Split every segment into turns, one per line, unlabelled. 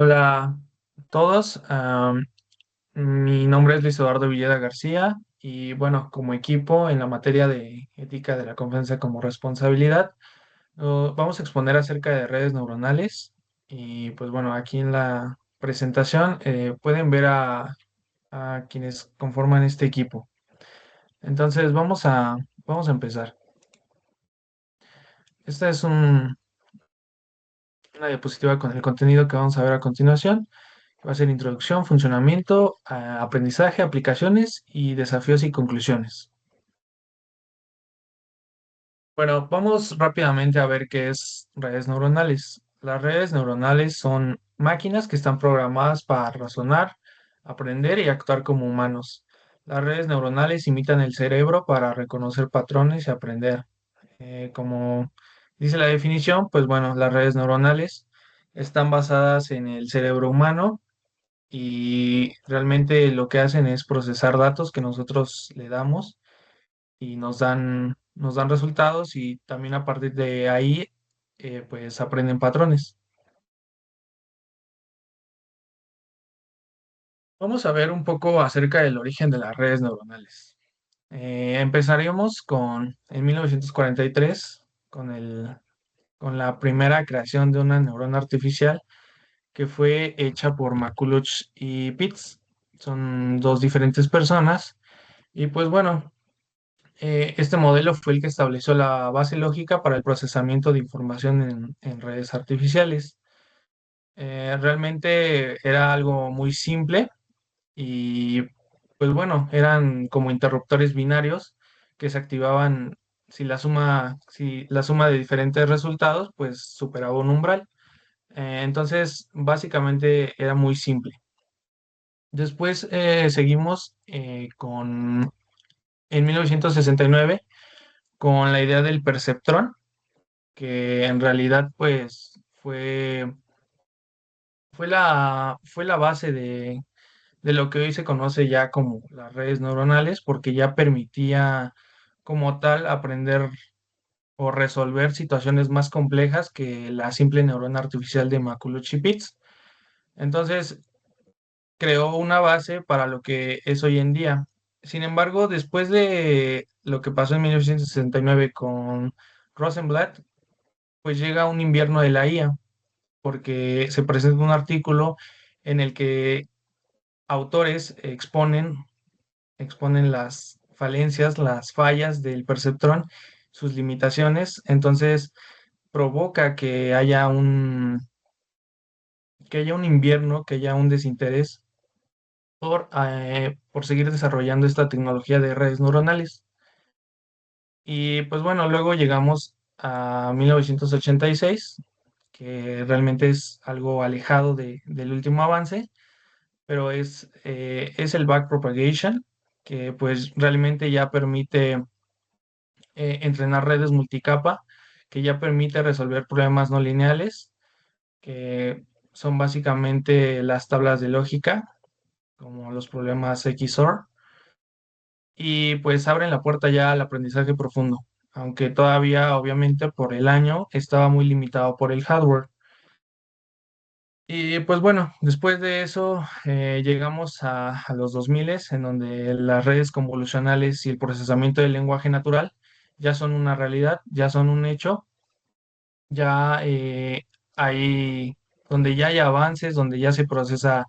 Hola a todos, mi nombre es Luis Eduardo Villeda García y bueno, como equipo en la materia de ética de la confianza como responsabilidad, vamos a exponer acerca de redes neuronales y pues bueno, aquí en la presentación pueden ver a quienes conforman este equipo. Entonces vamos a empezar. Esta es una diapositiva con el contenido que vamos a ver a continuación. Va a ser introducción, funcionamiento, aprendizaje, aplicaciones y desafíos y conclusiones. Bueno, vamos rápidamente a ver qué es redes neuronales. Las redes neuronales son máquinas que están programadas para razonar, aprender y actuar como humanos. Las redes neuronales imitan el cerebro para reconocer patrones y aprender. Como dice la definición, pues bueno, las redes neuronales están basadas en el cerebro humano y realmente lo que hacen es procesar datos que nosotros le damos y nos dan resultados y también a partir de ahí pues aprenden patrones. Vamos a ver un poco acerca del origen de las redes neuronales. Empezaríamos en 1943 con la primera creación de una neurona artificial que fue hecha por McCulloch y Pitts. Son dos diferentes personas y pues bueno, este modelo fue el que estableció la base lógica para el procesamiento de información en redes artificiales. Realmente era algo muy simple y pues bueno, eran como interruptores binarios que se activaban si la suma de diferentes resultados pues superaba un umbral. Entonces, básicamente era muy simple. Después seguimos en 1969 con la idea del perceptrón, que en realidad pues fue la base de lo que hoy se conoce ya como las redes neuronales, porque ya permitía como tal aprender o resolver situaciones más complejas que la simple neurona artificial de Maculochi-Pitts. Entonces, creó una base para lo que es hoy en día. Sin embargo, después de lo que pasó en 1969 con Rosenblatt, pues llega un invierno de la IA, porque se presenta un artículo en el que autores exponen las falencias, las fallas del perceptrón, sus limitaciones, entonces provoca que haya un invierno, que haya un desinterés por seguir desarrollando esta tecnología de redes neuronales. Y pues bueno, luego llegamos a 1986, que realmente es algo alejado del último avance, pero es el backpropagation, que pues realmente ya permite entrenar redes multicapa, que ya permite resolver problemas no lineales, que son básicamente las tablas de lógica, como los problemas XOR, y pues abren la puerta ya al aprendizaje profundo, aunque todavía obviamente por el año estaba muy limitado por el hardware. Y pues bueno, después de eso llegamos a los 2000 en donde las redes convolucionales y el procesamiento del lenguaje natural ya son una realidad, ya son un hecho, ya hay donde ya hay avances, donde ya se procesan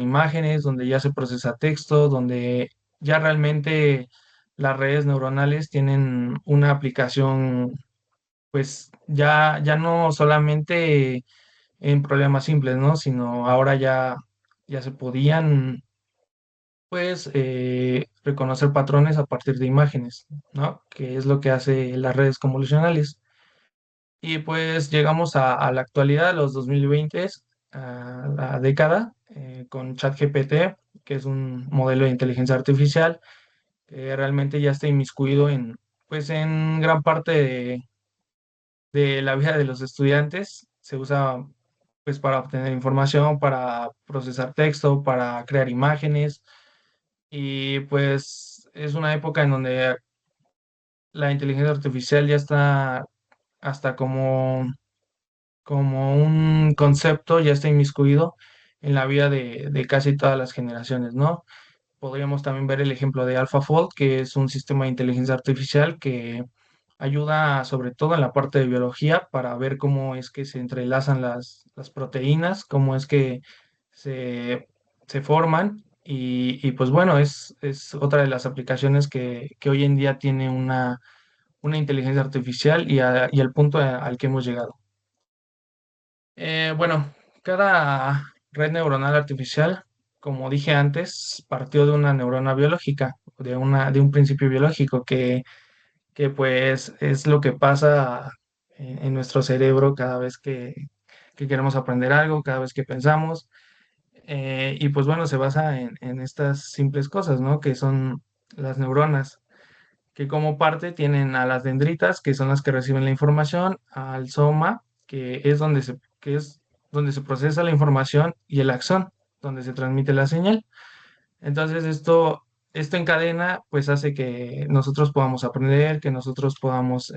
imágenes, donde ya se procesa texto, donde ya realmente las redes neuronales tienen una aplicación, pues ya no solamente en problemas simples, ¿no? Sino ahora ya se podían, pues, reconocer patrones a partir de imágenes, ¿no? Que es lo que hace las redes convolucionales. Y pues llegamos a la actualidad, a los 2020, a la década, con ChatGPT, que es un modelo de inteligencia artificial que realmente ya está inmiscuido pues, en gran parte de la vida de los estudiantes. Se usa pues para obtener información, para procesar texto, para crear imágenes y pues es una época en donde la inteligencia artificial ya está hasta como como un concepto, ya está inmiscuido en la vida de casi todas las generaciones, ¿no? Podríamos también ver el ejemplo de AlphaFold, que es un sistema de inteligencia artificial que ayuda sobre todo en la parte de biología para ver cómo es que se entrelazan las proteínas, cómo es que se, se forman y pues bueno, es otra de las aplicaciones que hoy en día tiene una inteligencia artificial y al punto al que hemos llegado. Bueno, cada red neuronal artificial, como dije antes, partió de una neurona biológica, de un principio biológico que pues es lo que pasa en nuestro cerebro cada vez que queremos aprender algo, cada vez que pensamos. Y pues bueno, se basa en estas simples cosas, ¿no? Que son las neuronas, que como parte tienen a las dendritas, que son las que reciben la información, al soma, que es donde se procesa la información, y el axón, donde se transmite la señal. Entonces esto en cadena pues hace que nosotros podamos aprender, que nosotros podamos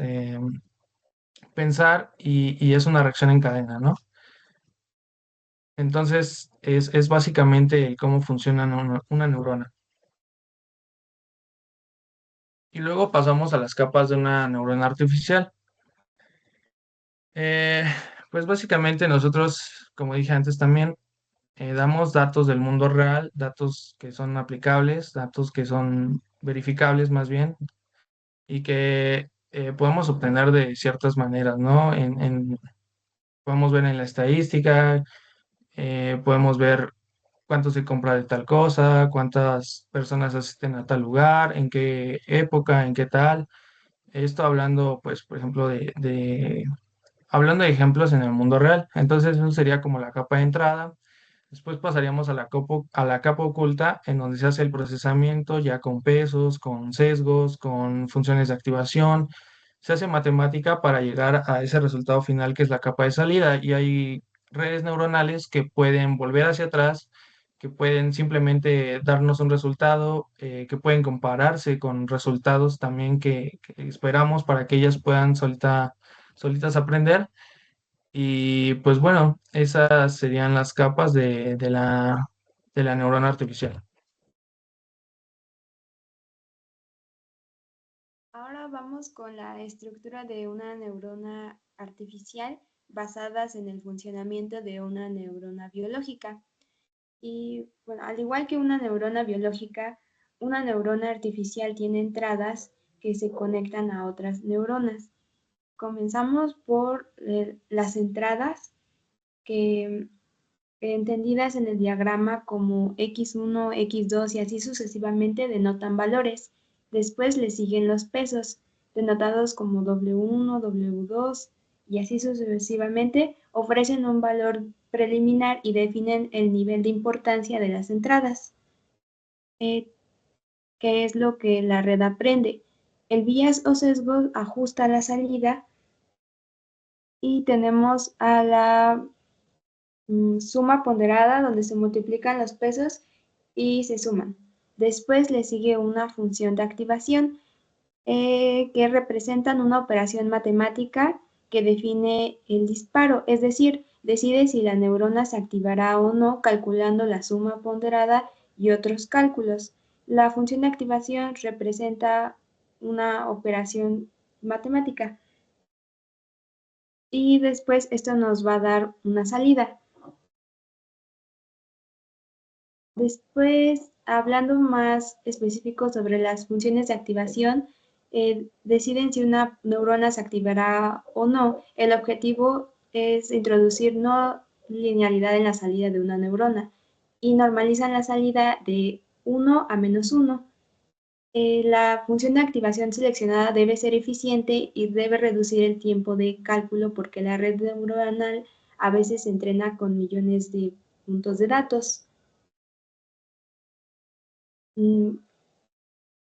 pensar y es una reacción en cadena, ¿no? Entonces es básicamente el cómo funciona una neurona. Y luego pasamos a las capas de una neurona artificial. Eh, pues básicamente nosotros, como dije antes también, damos datos del mundo real, datos que son aplicables, datos que son verificables más bien, y que podemos obtener de ciertas maneras, ¿no? Podemos ver en la estadística, podemos ver cuánto se compra de tal cosa, cuántas personas asisten a tal lugar, en qué época, en qué tal. Esto hablando, pues, por ejemplo, hablando de ejemplos en el mundo real. Entonces, eso sería como la capa de entrada. Después pasaríamos a la capa oculta, en donde se hace el procesamiento ya con pesos, con sesgos, con funciones de activación. Se hace matemática para llegar a ese resultado final que es la capa de salida. Y hay redes neuronales que pueden volver hacia atrás, que pueden simplemente darnos un resultado, que pueden compararse con resultados también que esperamos para que ellas puedan solitas aprender. Y pues bueno, esas serían las capas de la neurona artificial.
Ahora vamos con la estructura de una neurona artificial basadas en el funcionamiento de una neurona biológica. Y bueno, al igual que una neurona biológica, una neurona artificial tiene entradas que se conectan a otras neuronas. Comenzamos por las entradas que entendidas en el diagrama como x1, x2 y así sucesivamente denotan valores. Después le siguen los pesos, denotados como W1, W2 y así sucesivamente, ofrecen un valor preliminar y definen el nivel de importancia de las entradas, eh, que es lo que la red aprende. El bias o sesgo ajusta la salida y tenemos a la suma ponderada donde se multiplican los pesos y se suman. Después le sigue una función de activación que representan una operación matemática que define el disparo, es decir, decide si la neurona se activará o no calculando la suma ponderada y otros cálculos. La función de activación representa una operación matemática y después esto nos va a dar una salida. Después, hablando más específico sobre las funciones de activación, deciden si una neurona se activará o no. El objetivo es introducir no linealidad en la salida de una neurona y normalizan la salida de 1 a -1. La función de activación seleccionada debe ser eficiente y debe reducir el tiempo de cálculo porque la red neuronal a veces se entrena con millones de puntos de datos. Mm,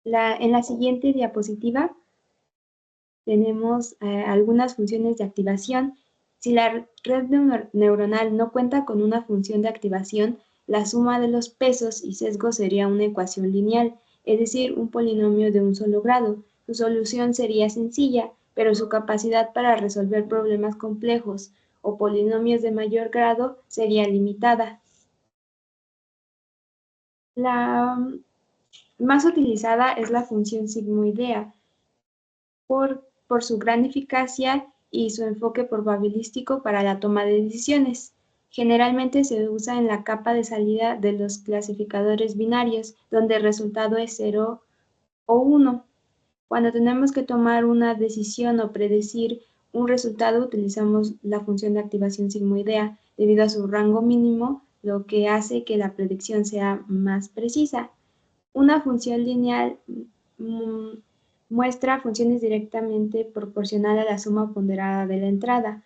en la siguiente diapositiva tenemos algunas funciones de activación. Si la red neuronal no cuenta con una función de activación, la suma de los pesos y sesgos sería una ecuación lineal, es decir, un polinomio de un solo grado. Su solución sería sencilla, pero su capacidad para resolver problemas complejos o polinomios de mayor grado sería limitada. La más utilizada es la función sigmoidea por su gran eficacia y su enfoque probabilístico para la toma de decisiones. Generalmente se usa en la capa de salida de los clasificadores binarios, donde el resultado es 0 o 1. Cuando tenemos que tomar una decisión o predecir un resultado, utilizamos la función de activación sigmoidea debido a su rango mínimo, lo que hace que la predicción sea más precisa. Una función lineal muestra funciones directamente proporcional a la suma ponderada de la entrada.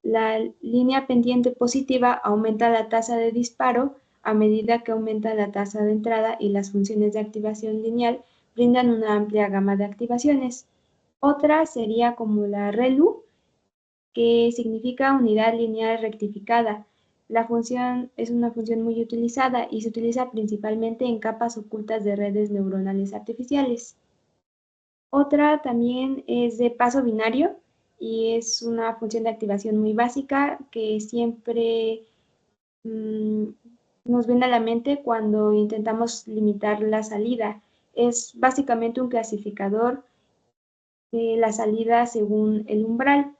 La línea pendiente positiva aumenta la tasa de disparo a medida que aumenta la tasa de entrada y las funciones de activación lineal brindan una amplia gama de activaciones. Otra sería como la ReLU, que significa unidad lineal rectificada. La función es una función muy utilizada y se utiliza principalmente en capas ocultas de redes neuronales artificiales. Otra también es de paso binario y es una función de activación muy básica que siempre nos viene a la mente cuando intentamos limitar la salida. Es básicamente un clasificador de la salida según el umbral.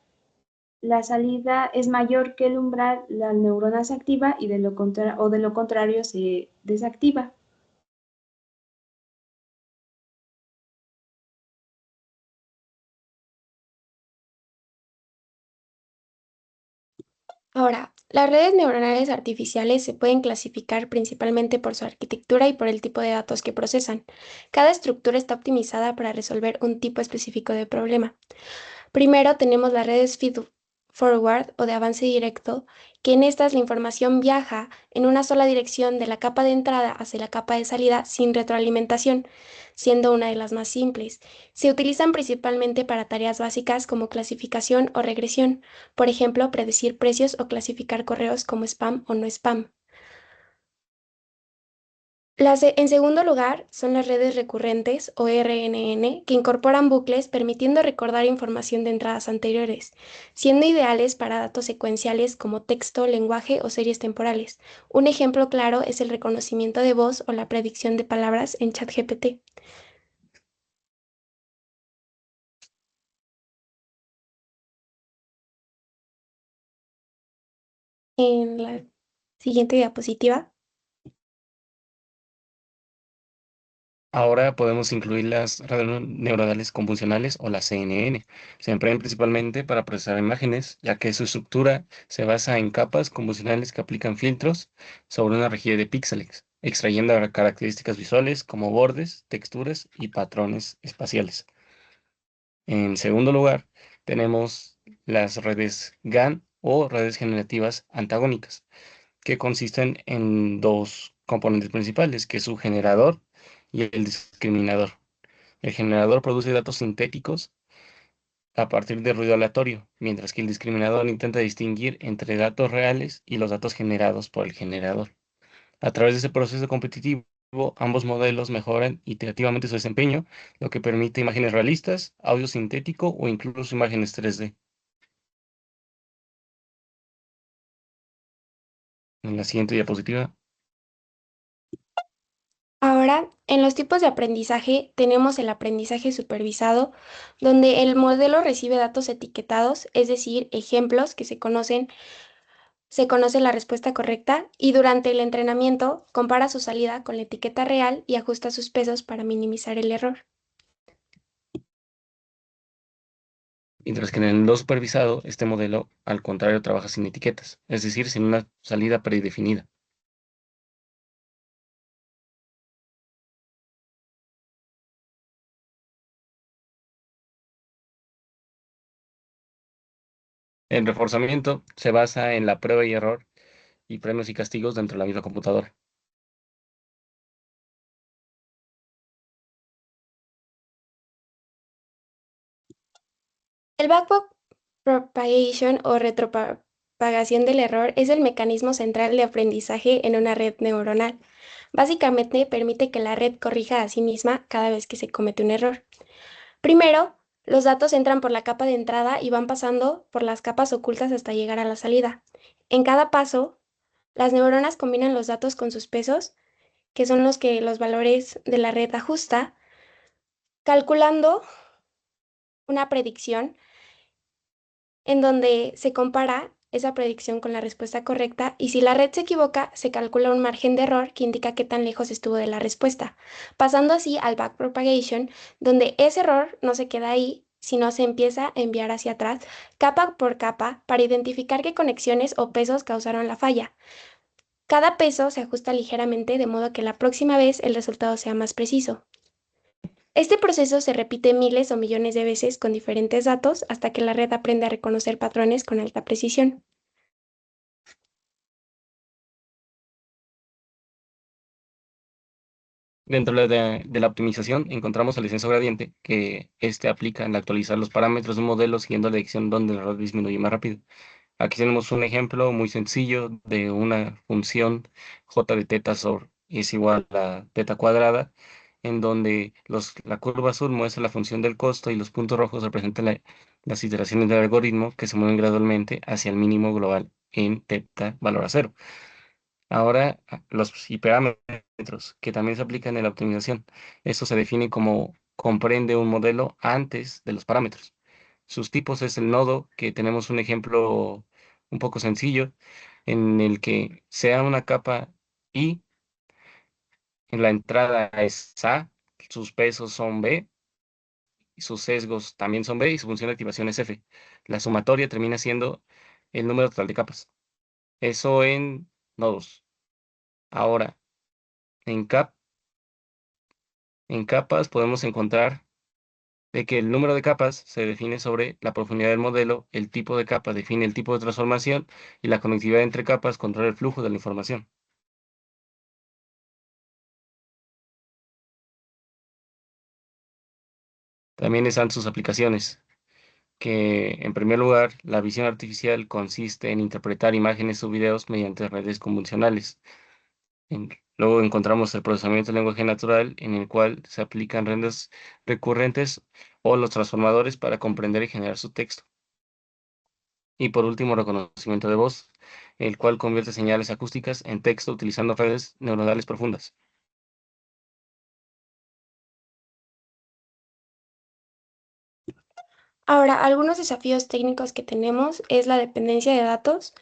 La salida es mayor que el umbral, la neurona se activa y de lo contrario se desactiva.
Ahora, las redes neuronales artificiales se pueden clasificar principalmente por su arquitectura y por el tipo de datos que procesan. Cada estructura está optimizada para resolver un tipo específico de problema. Primero tenemos las redes feed-forward o de avance directo, que en estas la información viaja en una sola dirección de la capa de entrada hacia la capa de salida sin retroalimentación, siendo una de las más simples. Se utilizan principalmente para tareas básicas como clasificación o regresión, por ejemplo, predecir precios o clasificar correos como spam o no spam. En segundo lugar, son las redes recurrentes o RNN, que incorporan bucles permitiendo recordar información de entradas anteriores, siendo ideales para datos secuenciales como texto, lenguaje o series temporales. Un ejemplo claro es el reconocimiento de voz o la predicción de palabras en ChatGPT. En la siguiente diapositiva.
Ahora podemos incluir las redes neuronales convolucionales o las CNN. Se emplean principalmente para procesar imágenes, ya que su estructura se basa en capas convolucionales que aplican filtros sobre una rejilla de píxeles, extrayendo características visuales como bordes, texturas y patrones espaciales. En segundo lugar, tenemos las redes GAN o redes generativas antagónicas, que consisten en dos componentes principales, que es su generador y el discriminador. El generador produce datos sintéticos a partir de ruido aleatorio, mientras que el discriminador intenta distinguir entre datos reales y los datos generados por el generador. A través de ese proceso competitivo, ambos modelos mejoran iterativamente su desempeño, lo que permite imágenes realistas, audio sintético o incluso imágenes 3D. En la siguiente diapositiva.
Ahora, en los tipos de aprendizaje tenemos el aprendizaje supervisado, donde el modelo recibe datos etiquetados, es decir, ejemplos que se conoce la respuesta correcta y durante el entrenamiento compara su salida con la etiqueta real y ajusta sus pesos para minimizar el error.
Mientras que en el no supervisado, este modelo, al contrario, trabaja sin etiquetas, es decir, sin una salida predefinida. El reforzamiento se basa en la prueba y error y premios y castigos dentro de la misma computadora.
El backpropagation o retropagación del error es el mecanismo central de aprendizaje en una red neuronal. Básicamente permite que la red corrija a sí misma cada vez que se comete un error. Primero, Los datos entran por la capa de entrada y van pasando por las capas ocultas hasta llegar a la salida. En cada paso, las neuronas combinan los datos con sus pesos, que son los que los valores de la red ajusta, calculando una predicción en donde se compara esa predicción con la respuesta correcta y si la red se equivoca, se calcula un margen de error que indica qué tan lejos estuvo de la respuesta, pasando así al backpropagation, donde ese error no se queda ahí, sino se empieza a enviar hacia atrás, capa por capa, para identificar qué conexiones o pesos causaron la falla. Cada peso se ajusta ligeramente de modo que la próxima vez el resultado sea más preciso. Este proceso se repite miles o millones de veces con diferentes datos hasta que la red aprende a reconocer patrones con alta precisión.
Dentro de la optimización encontramos el descenso gradiente, que este aplica al actualizar los parámetros de un modelo siguiendo la dirección donde el error disminuye más rápido. Aquí tenemos un ejemplo muy sencillo de una función j de teta sobre es igual a teta cuadrada, en donde la curva azul muestra la función del costo y los puntos rojos representan las iteraciones del algoritmo que se mueven gradualmente hacia el mínimo global en teta valor a cero. Ahora, los hiperámetros, que también se aplican en la optimización. Esto se define como comprende un modelo antes de los parámetros. Sus tipos es el nodo, que tenemos un ejemplo un poco sencillo, en el que sea una capa I, en la entrada es A, sus pesos son B, y sus sesgos también son B, y su función de activación es F. La sumatoria termina siendo el número total de capas. Eso en nodos. Ahora, en cap En capas podemos encontrar de que el número de capas se define sobre la profundidad del modelo, el tipo de capa define el tipo de transformación y la conectividad entre capas controla el flujo de la información. También están sus aplicaciones, que en primer lugar, la visión artificial consiste en interpretar imágenes o videos mediante redes convolucionales. Luego encontramos el procesamiento de lenguaje natural, en el cual se aplican redes recurrentes o los transformadores para comprender y generar su texto. Y por último, reconocimiento de voz, el cual convierte señales acústicas en texto utilizando redes neuronales profundas.
Ahora, algunos desafíos técnicos que tenemos es la dependencia de datos.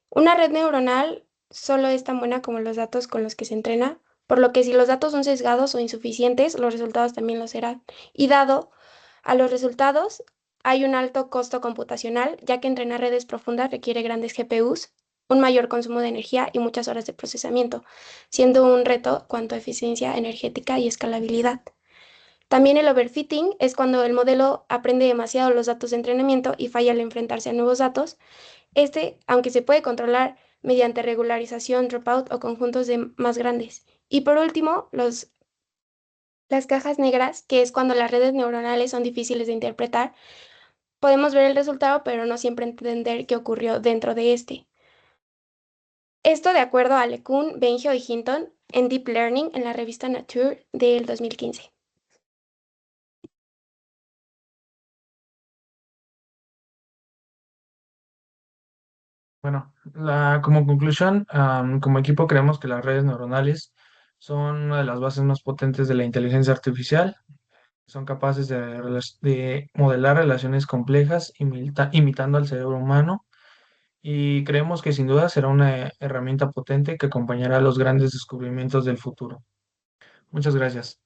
Una red neuronal solo es tan buena como los datos con los que se entrena, por lo que si los datos son sesgados o insuficientes, los resultados también lo serán. Y dado a los resultados, hay un alto costo computacional, ya que entrenar redes profundas requiere grandes GPUs, un mayor consumo de energía y muchas horas de procesamiento, siendo un reto cuanto a eficiencia energética y escalabilidad. También el overfitting es cuando el modelo aprende demasiado los datos de entrenamiento y falla al enfrentarse a nuevos datos. Aunque se puede controlar mediante regularización, dropout o conjuntos de más grandes. Y por último, las cajas negras, que es cuando las redes neuronales son difíciles de interpretar. Podemos ver el resultado, pero no siempre entender qué ocurrió dentro de este. Esto de acuerdo a LeCun, Bengio y Hinton en Deep Learning en la revista Nature del 2015.
Bueno, como conclusión, como equipo creemos que las redes neuronales son una de las bases más potentes de la inteligencia artificial. Son capaces de modelar relaciones complejas imitando al cerebro humano y creemos que sin duda será una herramienta potente que acompañará a los grandes descubrimientos del futuro. Muchas gracias.